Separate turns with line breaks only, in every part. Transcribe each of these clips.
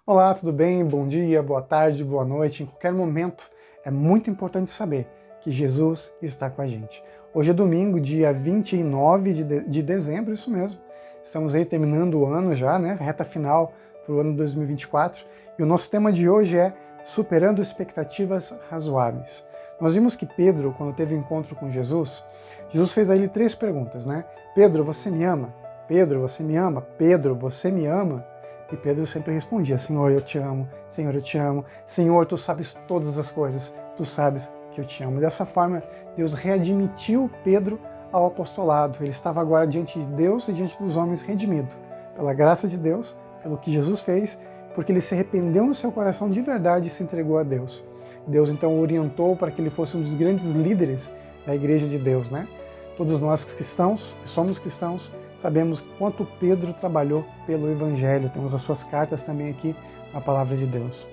Olá, tudo bem? Bom dia, boa tarde, boa noite. Em qualquer momento, é muito importante saber que Jesus está com a gente. Hoje é domingo, dia 29 de dezembro, isso mesmo. Estamos aí terminando o ano já, né? Reta final para o ano 2024. E o nosso tema de hoje é Superando Expectativas Razoáveis. Nós vimos que Pedro, quando teve o encontro com Jesus, Jesus fez a ele 3 perguntas, né? Pedro, você me ama? Pedro, você me ama? Pedro, você me ama? E Pedro sempre respondia, Senhor, eu te amo, Senhor, eu te amo, Senhor, tu sabes todas as coisas, tu sabes que eu te amo. Dessa forma, Deus readmitiu Pedro ao apostolado. Ele estava agora diante de Deus e diante dos homens redimido, pela graça de Deus, pelo que Jesus fez, porque ele se arrependeu no seu coração de verdade e se entregou a Deus. Deus então o orientou para que ele fosse um dos grandes líderes da igreja de Deus, né? Todos nós que somos cristãos, sabemos quanto Pedro trabalhou pelo Evangelho. Temos as suas cartas também aqui na Palavra de Deus.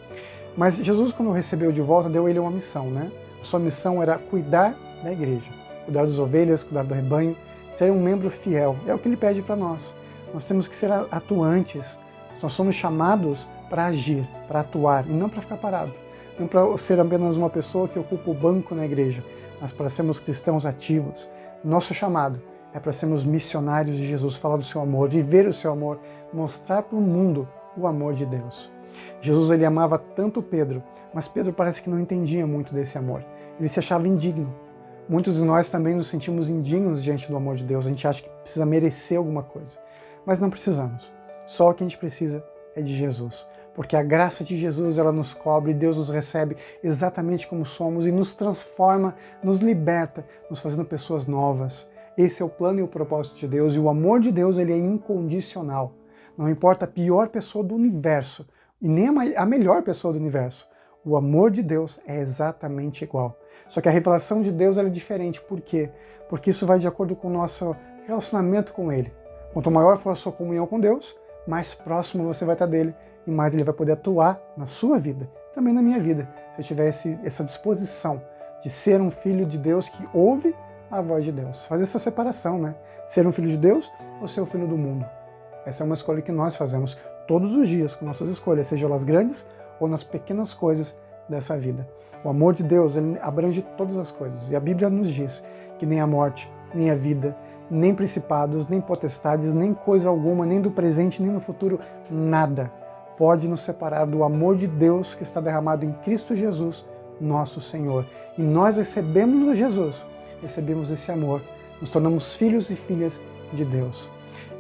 Mas Jesus, quando o recebeu de volta, deu a ele uma missão, né? A sua missão era cuidar da igreja, cuidar das ovelhas, cuidar do rebanho, ser um membro fiel. É o que ele pede para nós. Nós temos que ser atuantes. Nós somos chamados para agir, para atuar, e não para ficar parado. Não para ser apenas uma pessoa que ocupa o banco na igreja, mas para sermos cristãos ativos. Nosso chamado é para sermos missionários de Jesus, falar do seu amor, viver o seu amor, mostrar para o mundo o amor de Deus. Jesus, ele amava tanto Pedro, mas Pedro parece que não entendia muito desse amor. Ele se achava indigno. Muitos de nós também nos sentimos indignos diante do amor de Deus. A gente acha que precisa merecer alguma coisa. Mas não precisamos. Só o que a gente precisa é de Jesus. Porque a graça de Jesus, ela nos cobre, Deus nos recebe exatamente como somos e nos transforma, nos liberta, nos fazendo pessoas novas. Esse é o plano e o propósito de Deus, e o amor de Deus, ele é incondicional. Não importa a pior pessoa do universo, e nem a melhor pessoa do universo. O amor de Deus é exatamente igual. Só que a revelação de Deus ela é diferente. Por quê? Porque isso vai de acordo com o nosso relacionamento com Ele. Quanto maior for a sua comunhão com Deus, mais próximo você vai estar dele, e mais Ele vai poder atuar na sua vida, também na minha vida, se eu tiver essa disposição de ser um filho de Deus que ouve a voz de Deus. Fazer essa separação, né? Ser um filho de Deus ou ser um filho do mundo. Essa é uma escolha que nós fazemos todos os dias com nossas escolhas, sejam elas grandes ou nas pequenas coisas dessa vida. O amor de Deus, ele abrange todas as coisas. E a Bíblia nos diz que nem a morte, nem a vida, nem principados, nem potestades, nem coisa alguma, nem do presente, nem no futuro, nada pode nos separar do amor de Deus que está derramado em Cristo Jesus, nosso Senhor. E nós recebemos Jesus, recebemos esse amor, nos tornamos filhos e filhas de Deus.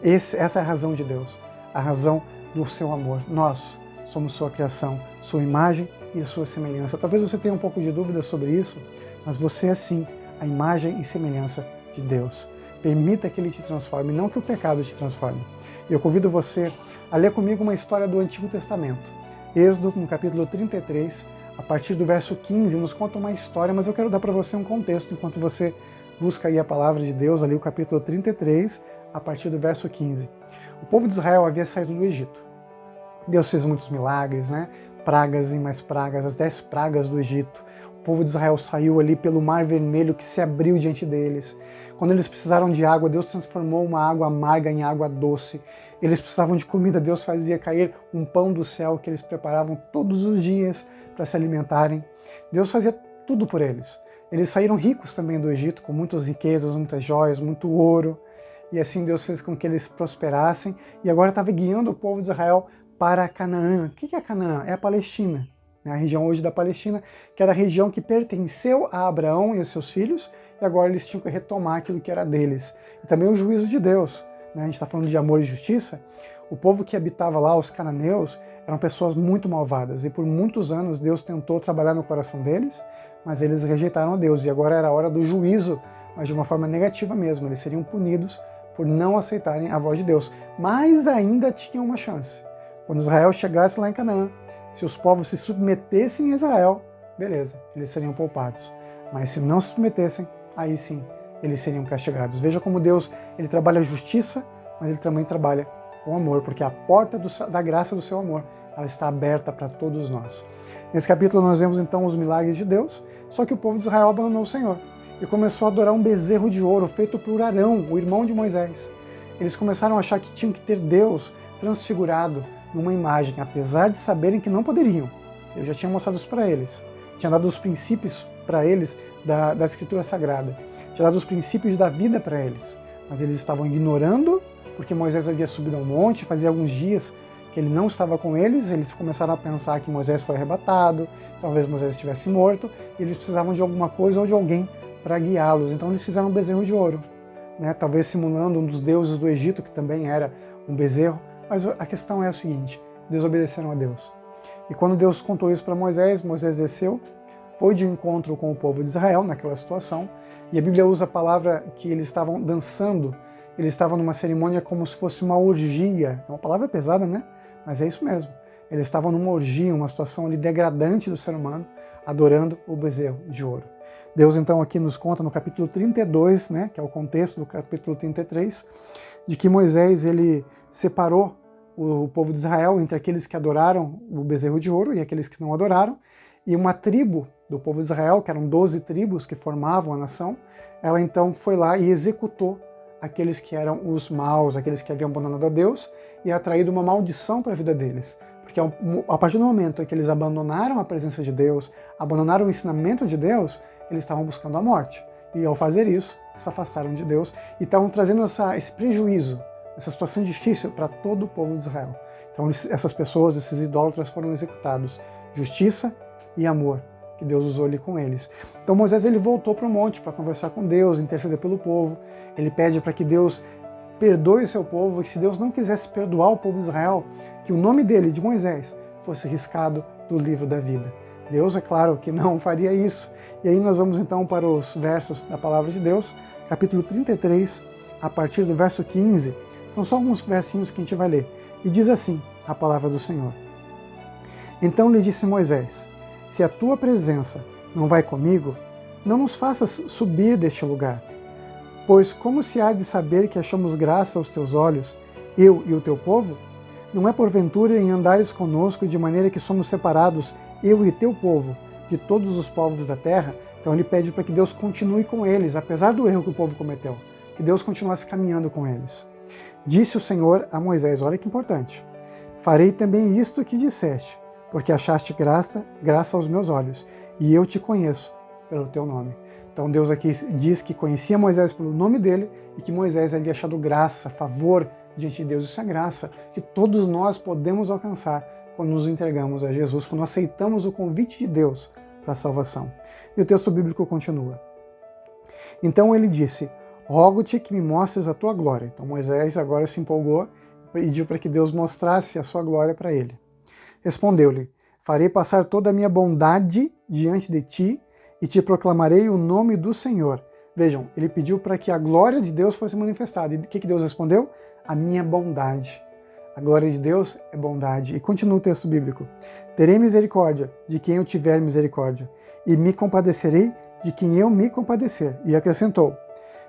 Essa é a razão de Deus, a razão do seu amor. Nós somos sua criação, sua imagem e a sua semelhança. Talvez você tenha um pouco de dúvida sobre isso, mas você é sim a imagem e semelhança de Deus. Permita que Ele te transforme, não que o pecado te transforme. Eu convido você a ler comigo uma história do Antigo Testamento. Êxodo, no capítulo 33, a partir do verso 15, nos conta uma história, mas eu quero dar para você um contexto, enquanto você busca aí a palavra de Deus, ali o capítulo 33, a partir do verso 15. O povo de Israel havia saído do Egito. Deus fez muitos milagres, né? Pragas e mais pragas, as 10 pragas do Egito. O povo de Israel saiu ali pelo Mar Vermelho que se abriu diante deles. Quando eles precisaram de água, Deus transformou uma água amarga em água doce. Eles precisavam de comida, Deus fazia cair um pão do céu que eles preparavam todos os dias para se alimentarem. Deus fazia tudo por eles. Eles saíram ricos também do Egito, com muitas riquezas, muitas joias, muito ouro. E assim Deus fez com que eles prosperassem. E agora estava guiando o povo de Israel para Canaã. O que é Canaã? É a Palestina. A região hoje da Palestina, que era a região que pertenceu a Abraão e os seus filhos, e agora eles tinham que retomar aquilo que era deles. E também o juízo de Deus. A gente está falando de amor e justiça. O povo que habitava lá, os cananeus, eram pessoas muito malvadas, e por muitos anos Deus tentou trabalhar no coração deles, mas eles rejeitaram a Deus, e agora era a hora do juízo, mas de uma forma negativa mesmo. Eles seriam punidos por não aceitarem a voz de Deus. Mas ainda tinham uma chance. Quando Israel chegasse lá em Canaã, se os povos se submetessem a Israel, beleza, eles seriam poupados. Mas se não se submetessem, aí sim, eles seriam castigados. Veja como Deus, ele trabalha a justiça, mas ele também trabalha com amor, porque a porta da graça do seu amor, ela está aberta para todos nós. Nesse capítulo nós vemos então os milagres de Deus, só que o povo de Israel abandonou o Senhor e começou a adorar um bezerro de ouro feito por Arão, o irmão de Moisés. Eles começaram a achar que tinham que ter Deus transfigurado, numa imagem, apesar de saberem que não poderiam. Eu já tinha mostrado isso para eles. Tinha dado os princípios para eles da Escritura Sagrada. Tinha dado os princípios da vida para eles. Mas eles estavam ignorando, porque Moisés havia subido ao monte, fazia alguns dias que ele não estava com eles, eles começaram a pensar que Moisés foi arrebatado, talvez Moisés estivesse morto, e eles precisavam de alguma coisa ou de alguém para guiá-los. Então eles fizeram um bezerro de ouro, né? Talvez simulando um dos deuses do Egito, que também era um bezerro. Mas a questão é o seguinte: desobedeceram a Deus. E quando Deus contou isso para Moisés, Moisés desceu, foi de encontro com o povo de Israel naquela situação, e a Bíblia usa a palavra que eles estavam dançando, eles estavam numa cerimônia como se fosse uma orgia. É uma palavra pesada, né? Mas é isso mesmo. Eles estavam numa orgia, uma situação ali degradante do ser humano, adorando o bezerro de ouro. Deus então aqui nos conta no capítulo 32, né, que é o contexto do capítulo 33, de que Moisés ele separou o povo de Israel entre aqueles que adoraram o bezerro de ouro e aqueles que não adoraram, e uma tribo do povo de Israel, que eram 12 tribos que formavam a nação, ela então foi lá e executou aqueles que eram os maus, aqueles que haviam abandonado a Deus, e atraído uma maldição para a vida deles. Porque a partir do momento em que eles abandonaram a presença de Deus, abandonaram o ensinamento de Deus, eles estavam buscando a morte. E ao fazer isso, se afastaram de Deus e estavam trazendo esse prejuízo, essa situação difícil para todo o povo de Israel. Então essas pessoas, esses idólatras foram executados. Justiça e amor, que Deus usou ali com eles. Então Moisés ele voltou para o monte para conversar com Deus, interceder pelo povo. Ele pede para que Deus perdoe o seu povo, e se Deus não quisesse perdoar o povo de Israel, que o nome dele, de Moisés, fosse riscado do livro da vida. Deus, é claro, que não faria isso. E aí nós vamos então para os versos da palavra de Deus, capítulo 33, a partir do verso 15. São só alguns versinhos que a gente vai ler. E diz assim a palavra do Senhor. Então lhe disse Moisés: se a tua presença não vai comigo, não nos faças subir deste lugar. Pois como se há de saber que achamos graça aos teus olhos, eu e o teu povo? Não é porventura em andares conosco de maneira que somos separados, eu e teu povo, de todos os povos da terra? Então ele pede para que Deus continue com eles, apesar do erro que o povo cometeu, que Deus continuasse caminhando com eles. Disse o Senhor a Moisés, olha que importante: farei também isto que disseste, porque achaste graça aos meus olhos, e eu te conheço pelo teu nome. Então Deus aqui diz que conhecia Moisés pelo nome dele e que Moisés havia achado graça, favor diante de Deus. Isso é graça que todos nós podemos alcançar quando nos entregamos a Jesus, quando aceitamos o convite de Deus para a salvação. E o texto bíblico continua. Então ele disse: rogo-te que me mostres a tua glória. Então Moisés agora se empolgou e pediu para que Deus mostrasse a sua glória para ele. Respondeu-lhe: farei passar toda a minha bondade diante de ti e te proclamarei o nome do Senhor. Vejam, ele pediu para que a glória de Deus fosse manifestada. E o que Deus respondeu? A minha bondade. A glória de Deus é bondade. E continua o texto bíblico. Terei misericórdia de quem eu tiver misericórdia, e me compadecerei de quem eu me compadecer. E acrescentou: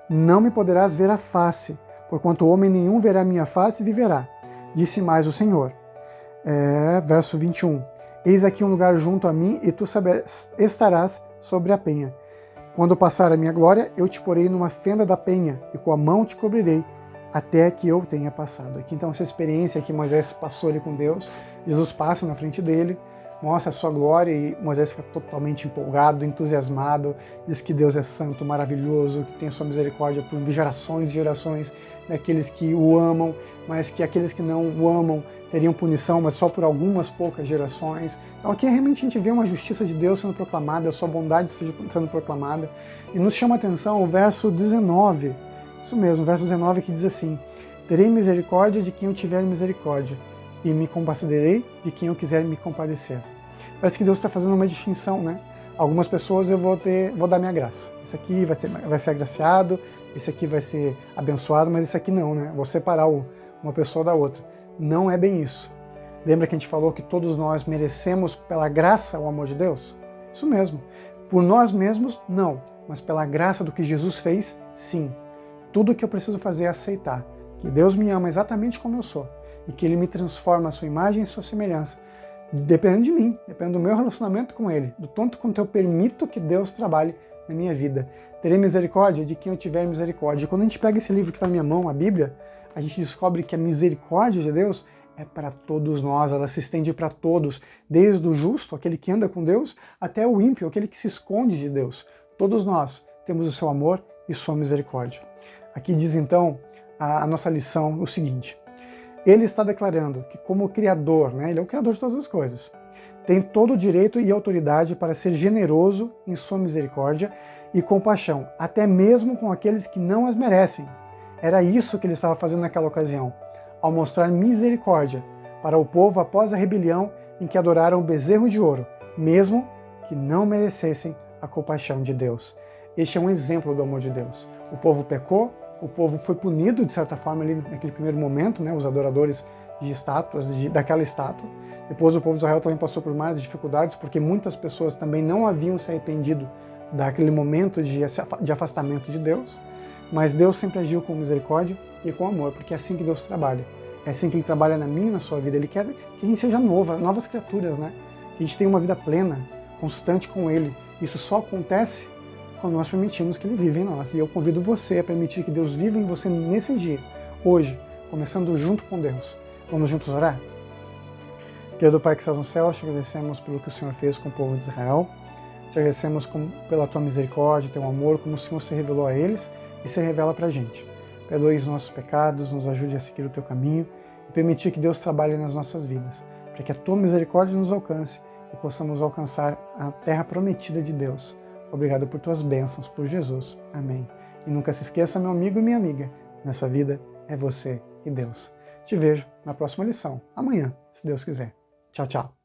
não me poderás ver a face, porquanto homem nenhum verá minha face e viverá. Disse mais o Senhor. Verso 21. Eis aqui um lugar junto a mim, e tu estarás sobre a penha. Quando passar a minha glória, eu te porei numa fenda da penha, e com a mão te cobrirei, até que eu tenha passado. Aqui então essa experiência que Moisés passou ali com Deus, Jesus passa na frente dele, mostra a sua glória e Moisés fica totalmente empolgado, entusiasmado, diz que Deus é santo, maravilhoso, que tem a sua misericórdia por gerações e gerações daqueles que o amam, mas que aqueles que não o amam teriam punição, mas só por algumas poucas gerações. Então aqui realmente a gente vê uma justiça de Deus sendo proclamada, a sua bondade sendo proclamada, e nos chama a atenção o verso 19, isso mesmo, o verso 19 que diz assim: terei misericórdia de quem eu tiver misericórdia, e me compadecerei de quem eu quiser me compadecer. Parece que Deus está fazendo uma distinção, né? Algumas pessoas eu vou dar minha graça. Esse aqui vai ser agraciado, esse aqui vai ser abençoado, mas esse aqui não, né? Vou separar uma pessoa da outra. Não é bem isso. Lembra que a gente falou que todos nós merecemos pela graça o amor de Deus? Isso mesmo. Por nós mesmos, não. Mas pela graça do que Jesus fez, sim. Tudo o que eu preciso fazer é aceitar que Deus me ama exatamente como eu sou e que Ele me transforma a sua imagem e sua semelhança. Dependendo de mim, dependendo do meu relacionamento com Ele, do tanto quanto eu permito que Deus trabalhe na minha vida. Terei misericórdia de quem eu tiver misericórdia. E quando a gente pega esse livro que está na minha mão, a Bíblia, a gente descobre que a misericórdia de Deus é para todos nós, ela se estende para todos, desde o justo, aquele que anda com Deus, até o ímpio, aquele que se esconde de Deus. Todos nós temos o seu amor e sua misericórdia. Aqui diz então a nossa lição o seguinte: ele está declarando que como Criador, ele é o Criador de todas as coisas, tem todo o direito e autoridade para ser generoso em sua misericórdia e compaixão, até mesmo com aqueles que não as merecem. Era isso que ele estava fazendo naquela ocasião, ao mostrar misericórdia para o povo após a rebelião em que adoraram o bezerro de ouro, mesmo que não merecessem a compaixão de Deus. Este é um exemplo do amor de Deus. O povo pecou, o povo foi punido, de certa forma, ali naquele primeiro momento, os adoradores de estátuas, daquela estátua. Depois o povo de Israel também passou por mais dificuldades, porque muitas pessoas também não haviam se arrependido daquele momento de afastamento de Deus. Mas Deus sempre agiu com misericórdia e com amor, porque é assim que Deus trabalha. É assim que Ele trabalha na minha e na sua vida. Ele quer que a gente seja novas criaturas, que a gente tenha uma vida plena, constante com Ele. Isso só acontece quando nós permitimos que Ele viva em nós. E eu convido você a permitir que Deus viva em você nesse dia, hoje, começando junto com Deus. Vamos juntos orar? Querido Pai que estás no céu, te agradecemos pelo que o Senhor fez com o povo de Israel. Te agradecemos pela Tua misericórdia, Teu amor, como o Senhor se revelou a eles e se revela para a gente. Perdoe os nossos pecados, nos ajude a seguir o Teu caminho e permitir que Deus trabalhe nas nossas vidas, para que a Tua misericórdia nos alcance e possamos alcançar a terra prometida de Deus. Obrigado por Tuas bênçãos, por Jesus. Amém. E nunca se esqueça, meu amigo e minha amiga, nessa vida é você e Deus. Te vejo na próxima lição, amanhã, se Deus quiser. Tchau, tchau.